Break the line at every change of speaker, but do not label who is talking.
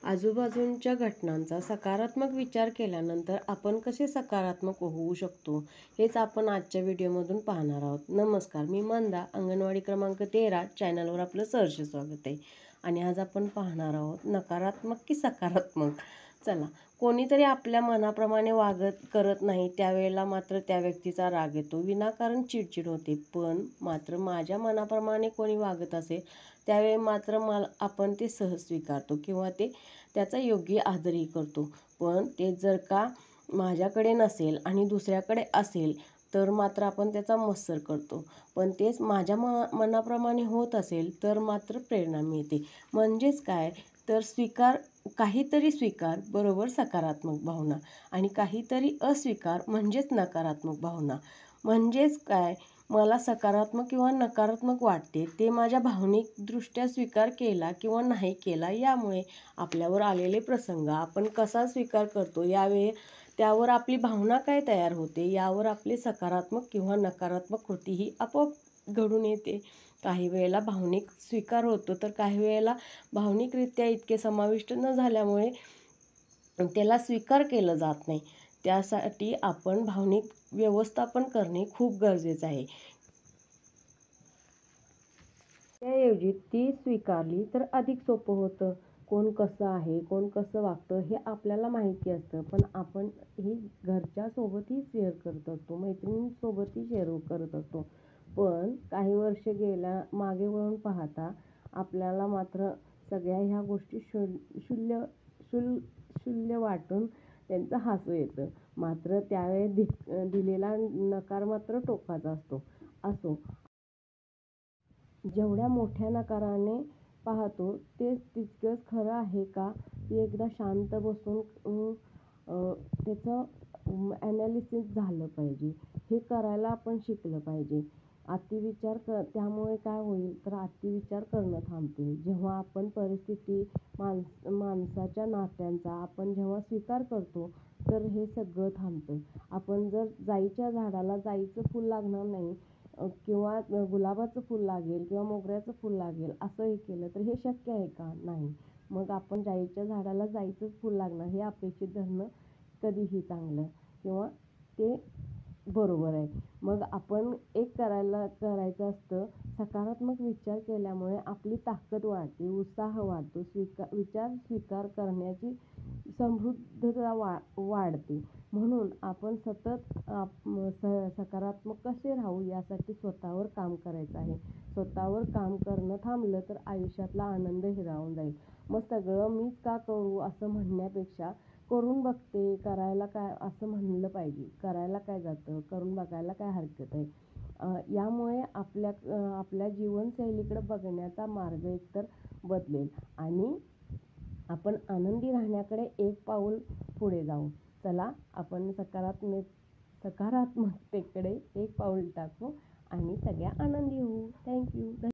आजूबाजूच्या घटनांचा सकारात्मक विचार केल्यानंतर आपण कसे सकारात्मक होऊ शकतो हेच आपण आजच्या व्हिडिओमधून पाहणार आहोत. नमस्कार, मी मंदा, अंगणवाडी क्रमांक 13 चॅनलवर आपलं सहर्ष स्वागत आहे. आणि आज आपण पाहणार आहोत नकारात्मक की सकारात्मक. चला, कोणीतरी आपल्या मनाप्रमाणे करत नाही त्यावेळेला मात्र त्या व्यक्तीचा राग येतो, विनाकारण चिडचिड होते. पण मात्र माझ्या मनाप्रमाणे कोणी वागत असेल त्यावेळी मात्र आपण ते सहज स्वीकारतो किंवा त्याचा योग्य आदरही करतो. पण ते जर का माझ्याकडे नसेल आणि दुसऱ्याकडे असेल तर मात्र आपण त्याचा मत्सर करतो. पण तेच माझ्या मनाप्रमाणे होत असेल तर मात्र प्रेरणा मिळते. म्हणजेच काय तर काहीतरी स्वीकार बरोबर सकारात्मक भावना आणि काहीतरी अस्वीकार म्हणजेच नकारात्मक भावना. म्हणजेच काय, मला सकारात्मक किंवा नकारात्मक वाटते ते माझ्या भावनिकदृष्ट्या स्वीकार केला किंवा नाही केला यामुळे आपल्यावर आलेले प्रसंग आपण कसा स्वीकार करतो त्यावर आपली भावना काय तयार होते यावर आपली सकारात्मक किंवा नकारात्मक कृती ही आपोआप घडून येते. काही वेळेला भावनिक स्वीकार होतो तर काही वेळेला भावनिकरित्या इतके समाविष्ट न झाल्यामुळे त्याला स्वीकार केलं जात नाही. त्यासाठी आपण भावनिक व्यवस्थापन करणे खूप गरजेचं आहे. त्याऐवजी ती स्वीकारली तर अधिक सोपं होतं. कोण कसं आहे, कोण कसं वागतं हे आपल्याला माहिती असतं. पण आपण ही घरच्यासोबतही शेअर करत असतो, मैत्रिणींसोबतही शेअर करत असतो. पण काही वर्ष मागे वळून पाहता आपल्याला मात्र सगळ्या ह्या गोष्टी क्षुल्लक वाटून त्यांचं हसू येतं. मात्र त्यावेळी दिलेला नकार मात्र टोकाचा असो. जेवढ्या मोठ्या नकाराने पाहतो तेच तितकंच खरं आहे का, ते एकदा शांत बसून त्याचं ॲनालिसिस झालं पाहिजे. हे करायला आपण शिकलं पाहिजे. त्यामुळे काय होईल तर अतिविचार करणं थांबतील. जेव्हा आपण परिस्थिती, माणसाच्या नात्यांचा आपण जेव्हा स्वीकार करतो तर हे सगळं थांबतं. आपण जर जाईच्या झाडाला जाईचं फूल लागणार नाही किंवा गुलाबाचं फूल लागेल किंवा मोगऱ्याचं फूल लागेल असं हे केलं तर हे शक्य आहे का? नाही. मग आपण जाईच्या झाडाला जाईचंच फूल लागणार हे अपेक्षित धरणं कधीही चांगलं किंवा ते बरोबर आहे. मग आपण करायचं असतं, सकारात्मक विचार केल्यामुळे आपली ताकद वाढते, उत्साह वाढतो, विचार स्वीकार करण्याची समृद्धता वाढते. म्हणून आपण सतत सकारात्मक कसे राहू यासाठी स्वतःवर काम करायचं आहे. स्वतःवर काम करणं थांबलं तर आयुष्यातला आनंद हिरावून जाईल. मग सगळं मीच का करू असं म्हणण्यापेक्षा करून बघते, करायला काय असं म्हणलं पाहिजे. करायला काय जातं, करून बघायला काय हरकत आहे. यामुळे आपल्या जीवनशैलीकडे बघण्याचा मार्ग एकतर बदलेल आणि आपण आनंदी राहण्याकडे एक पाऊल पुढे जाऊ. चला, आपण सकारात्मकतेकडे एक पाऊल टाकू आणि सगळ्या आनंदी होऊ. थँक्यू.